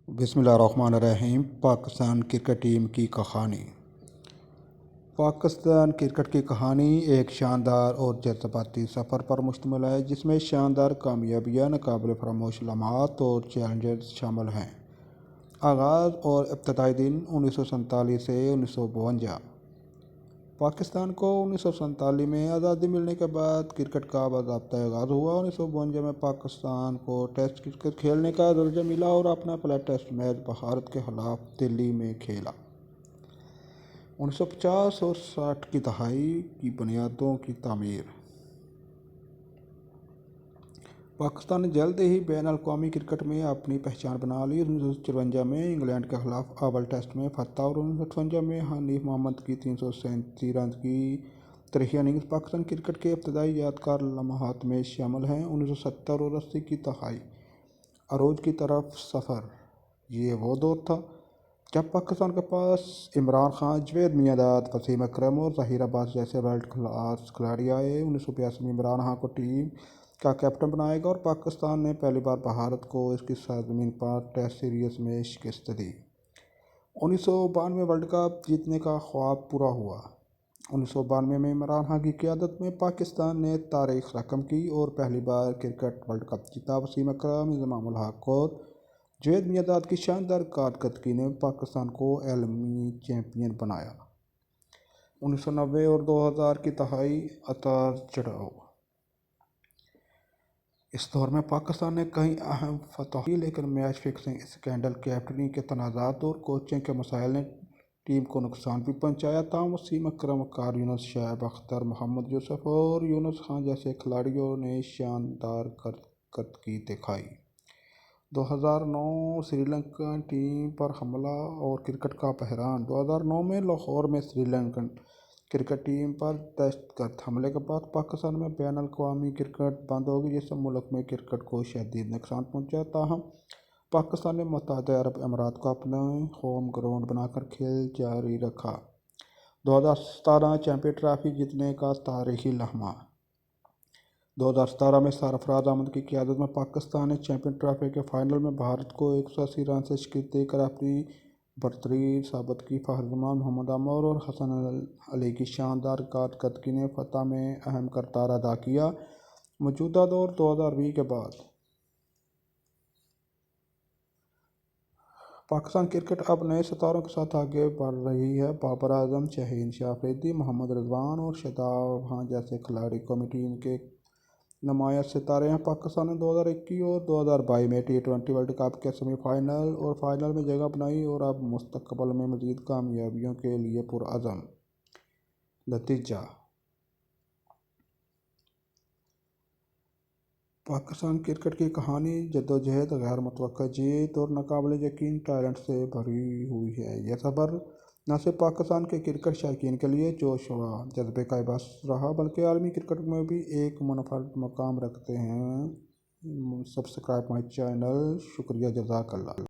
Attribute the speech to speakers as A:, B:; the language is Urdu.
A: بسم اللہ الرحمن الرحیم۔ پاکستان کرکٹ ٹیم کی کہانی۔ پاکستان کرکٹ کی کہانی ایک شاندار اور جذباتی سفر پر مشتمل ہے جس میں شاندار کامیابیاں، ناقابل فراموش لمحات اور چیلنجز شامل ہیں۔ آغاز اور ابتدائی دن 1947 سے 1952۔ پاکستان کو 1947 میں آزادی ملنے کے بعد کرکٹ کا باضابطہ آغاز ہوا۔ 1952 میں پاکستان کو ٹیسٹ کرکٹ کھیلنے کا درجہ ملا اور اپنا پہلا ٹیسٹ میچ بھارت کے خلاف دلی میں کھیلا۔ 1950 اور 60 کی دہائی کی بنیادوں کی تعمیر۔ پاکستان نے جلد ہی بین الاقوامی کرکٹ میں اپنی پہچان بنا لی۔ 1954 میں انگلینڈ کے خلاف اول ٹیسٹ میں فتح اور 1958 میں حنیف محمد کی 337 رنز کی تاریخی اننگز پاکستان کرکٹ کے ابتدائی یادگار لمحات میں شامل ہیں۔ 1970 اور 80 کی دہائی عروج کی طرف سفر۔ یہ وہ دور تھا جب پاکستان کے پاس عمران خان، جاوید میانداد، وسیم اکرم اور ظہیر عباس جیسے ورلڈ کلاس کھلاڑی آئے۔ 1982 میں عمران خان کو ٹیم کا کیپٹن بنایا گیا اور پاکستان نے پہلی بار بھارت کو اس کی سرزمین پر ٹیسٹ سیریز میں شکست دی۔ 1992 ورلڈ کپ جیتنے کا خواب پورا ہوا۔ 1992 میں عمران خان کی قیادت میں پاکستان نے تاریخ رقم کی اور پہلی بار کرکٹ ورلڈ کپ جیتا۔ وسیم اکرم، انضمام الحق اور جاوید میانداد کی شاندار کارکردگی نے پاکستان کو عالمی چیمپئن بنایا۔ 1990 اور 2000 کی دہائی اتار چڑھاؤ۔ اس دور میں پاکستان نے کئی اہم فتحیں کی لیکن میچ فکسنگ اسکینڈل، کیپٹنی کے تنازعات اور کوچنگ کے مسائل نے ٹیم کو نقصان بھی پہنچایا۔ تاہم وسیم اکرم، وقار یونس، شعیب اختر، محمد یوسف اور یونس خان جیسے کھلاڑیوں نے شاندار کارکردگی دکھائی۔ 2009 سری لنکن ٹیم پر حملہ اور کرکٹ کا بحران۔ 2009 میں لاہور میں سری لنکن کرکٹ ٹیم پر دہشت گرد حملے کے بعد پاکستان میں بین الاقوامی کرکٹ بند ہو گئی جس سے ملک میں کرکٹ کو شدید نقصان پہنچا۔ تاہم پاکستان نے متحدہ عرب امارات کو اپنا ہوم گراؤنڈ بنا کر کھیل جاری رکھا۔ 2017 چیمپئن ٹرافی جیتنے کا تاریخی لمحہ۔ 2017 میں سرفراز احمد کی قیادت میں پاکستان نے چیمپئن ٹرافی کے فائنل میں بھارت کو 180 رن سے شکست دے کر اپنی برتری ثابت کی۔ فخر زمان، محمد عامر اور حسن علی کی شاندار کارکردگی نے فتح میں اہم کردار ادا کیا۔ موجودہ دور 2020 کے بعد پاکستان کرکٹ اب نئے ستاروں کے ساتھ آگے بڑھ رہی ہے۔ بابر اعظم، شاہین شاہ افریدی، محمد رضوان اور شاداب خان جیسے کھلاڑی قومی ٹیم کے نمایاں ستارے ہیں۔ پاکستان نے 2021 اور 2022 میں T20 ورلڈ کپ کے سیمی فائنل اور فائنل میں جگہ بنائی اور اب مستقبل میں مزید کامیابیوں کے لیے پرعزم۔ نتیجہ: پاکستان کرکٹ کی کہانی جدوجہد، غیر متوقع جیت اور ناقابل یقین ٹیلنٹ سے بھری ہوئی ہے۔ یہ سفر نہ صرف پاکستان کے کرکٹ شائقین کے لیے جوش و جذبے کا باعث رہا بلکہ عالمی کرکٹ میں بھی ایک منفرد مقام رکھتے ہیں۔ Subscribe my channel. شکریہ، جزاک اللہ۔